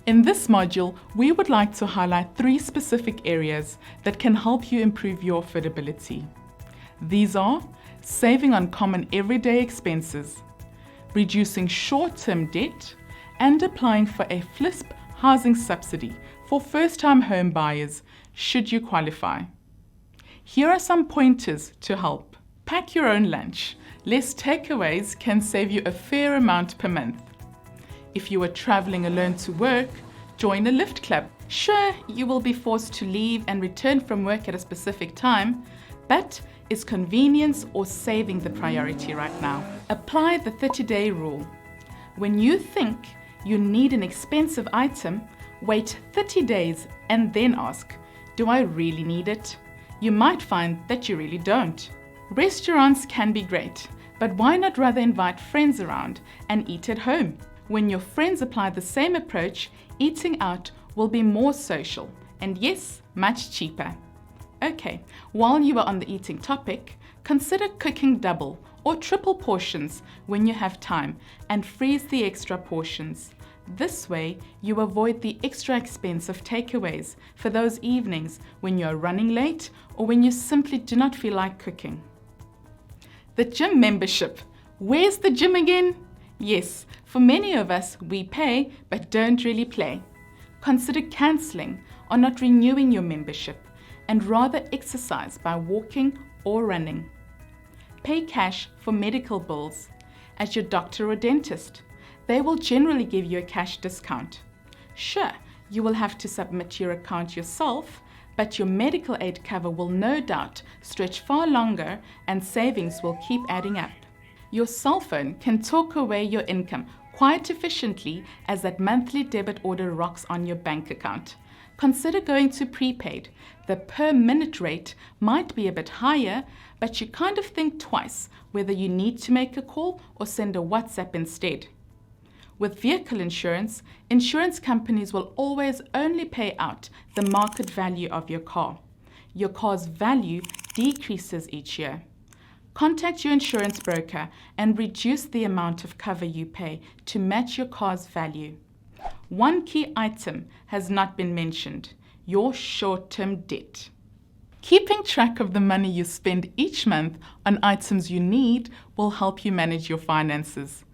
In this module, we would like to highlight 3 specific areas that can help you improve your affordability. These are saving on common everyday expenses, reducing short-term debt, and applying for a FLISP housing subsidy for first-time home buyers should you qualify. Here are some pointers to help. Pack your own lunch. Less takeaways can save you a fair amount per month. If you are traveling alone to work, join a Lyft club. Sure, you will be forced to leave and return from work at a specific time, but is convenience or saving the priority right now? Apply the 30-day rule. When you think you need an expensive item, wait 30 days and then ask, do I really need it? You might find that you really don't. Restaurants can be great, but why not rather invite friends around and eat at home? When your friends apply the same approach, eating out will be more social and yes, much cheaper. Okay, while you are on the eating topic, consider cooking double or triple portions when you have time and freeze the extra portions. This way, you avoid the extra expense of takeaways for those evenings when you are running late or when you simply do not feel like cooking. The gym membership. Where's the gym again? Yes, for many of us, we pay but don't really play. Consider cancelling or not renewing your membership and rather exercise by walking or running. Pay cash for medical bills. At your doctor or dentist, they will generally give you a cash discount. Sure, you will have to submit your account yourself, but your medical aid cover will no doubt stretch far longer and savings will keep adding up. Your cell phone can talk away your income quite efficiently as that monthly debit order rocks on your bank account. Consider going to prepaid. The per minute rate might be a bit higher, but you kind of think twice whether you need to make a call or send a WhatsApp instead. With vehicle insurance, insurance companies will always only pay out the market value of your car. Your car's value decreases each year. Contact your insurance broker and reduce the amount of cover you pay to match your car's value. One key item has not been mentioned: your short-term debt. Keeping track of the money you spend each month on items you need will help you manage your finances.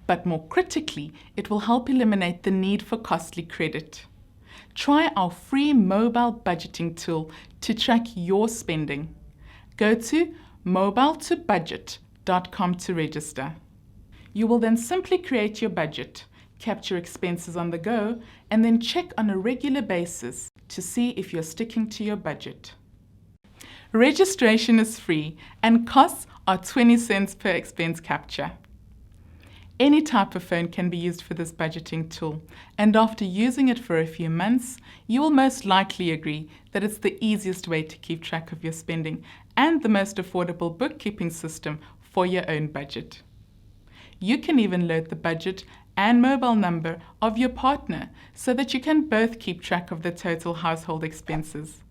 But more critically, it will help eliminate the need for costly credit. Try our free mobile budgeting tool to track your spending. Go to mobiletobudget.com to register. You will then simply create your budget, capture expenses on the go, and then check on a regular basis to see if you're sticking to your budget. Registration is free and costs are 20 cents per expense capture. Any type of phone can be used for this budgeting tool, and after using it for a few months, you will most likely agree that it's the easiest way to keep track of your spending and the most affordable bookkeeping system for your own budget. You can even load the budget and mobile number of your partner so that you can both keep track of the total household expenses.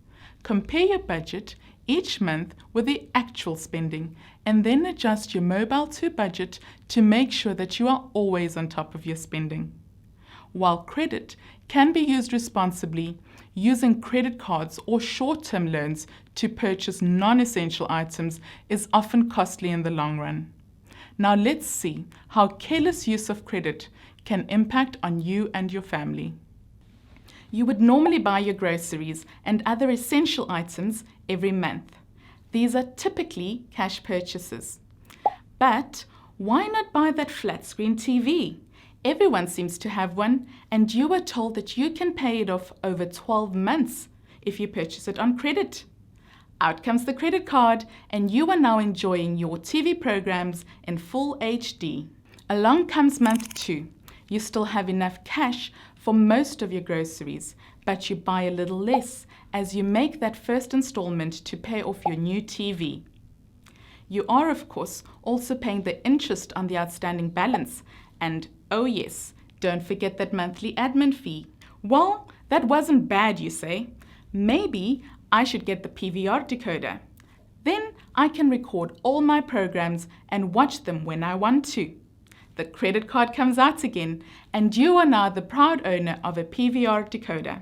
Compare your budget each month with the actual spending and then adjust your mobile to budget to make sure that you are always on top of your spending. While credit can be used responsibly, using credit cards or short-term loans to purchase non-essential items is often costly in the long run. Now let's see how careless use of credit can impact on you and your family. You would normally buy your groceries and other essential items every month. These are typically cash purchases. But why not buy that flat screen TV? Everyone seems to have one, and you are told that you can pay it off over 12 months if you purchase it on credit. Out comes the credit card, and you are now enjoying your TV programs in full HD. Along comes month 2. You still have enough cash for most of your groceries, but you buy a little less as you make that first installment to pay off your new TV. You are, of course, also paying the interest on the outstanding balance, and oh yes, don't forget that monthly admin fee. Well, that wasn't bad, you say. Maybe I should get the PVR decoder. Then I can record all my programs and watch them when I want to. The the credit card comes out again, and you are now the proud owner of a PVR decoder.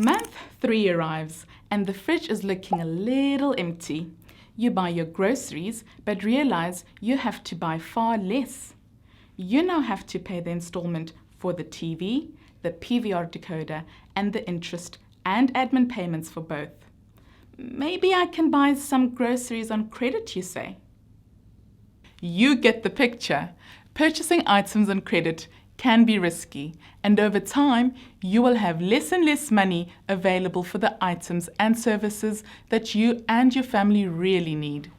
Month 3 arrives, and the fridge is looking a little empty. You buy your groceries, but realize you have to buy far less. You now have to pay the installment for the TV, the PVR decoder, and the interest and admin payments for both. Maybe I can buy some groceries on credit, you say? You get the picture. Purchasing items on credit can be risky, and over time, you will have less and less money available for the items and services that you and your family really need.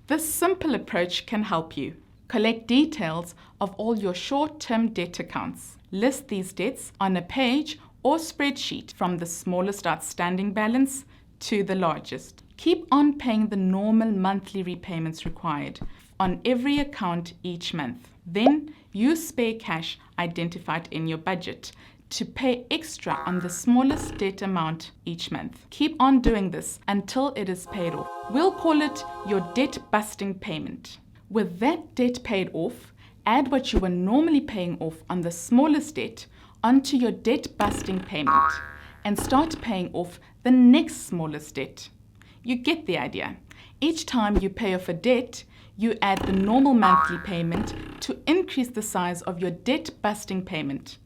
This simple approach can help you. Collect details of all your short-term debt accounts. List these debts on a page or spreadsheet from the smallest outstanding balance to the largest. Keep on paying the normal monthly repayments required on every account each month. Then use spare cash identified in your budget to pay extra on the smallest debt amount each month. Keep on doing this until it is paid off. We'll call it your debt-busting payment. With that debt paid off, add what you were normally paying off on the smallest debt onto your debt-busting payment and start paying off the next smallest debt. You get the idea. Each time you pay off a debt, you add the normal monthly payment to increase the size of your debt-busting payment.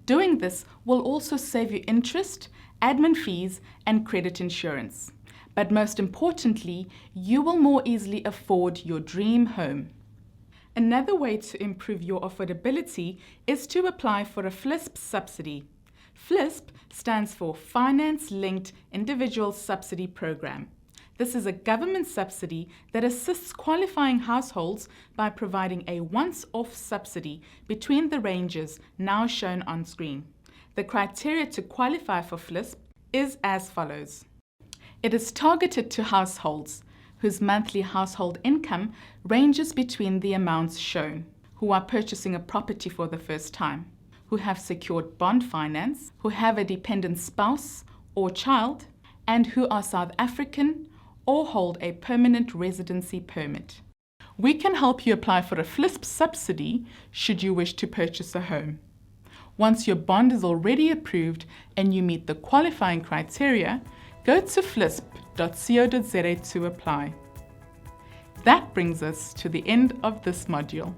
Doing this will also save you interest, admin fees, and credit insurance. But most importantly, you will more easily afford your dream home. Another way to improve your affordability is to apply for a FLISP subsidy. FLISP stands for Finance Linked Individual Subsidy Program. This is a government subsidy that assists qualifying households by providing a once-off subsidy between the ranges now shown on screen. The criteria to qualify for FLISP is as follows. It is targeted to households whose monthly household income ranges between the amounts shown, who are purchasing a property for the first time, who have secured bond finance, who have a dependent spouse or child, and who are South African or hold a permanent residency permit. We can help you apply for a FLISP subsidy should you wish to purchase a home. Once your bond is already approved and you meet the qualifying criteria, go to flisp.co.za to apply. That brings us to the end of this module.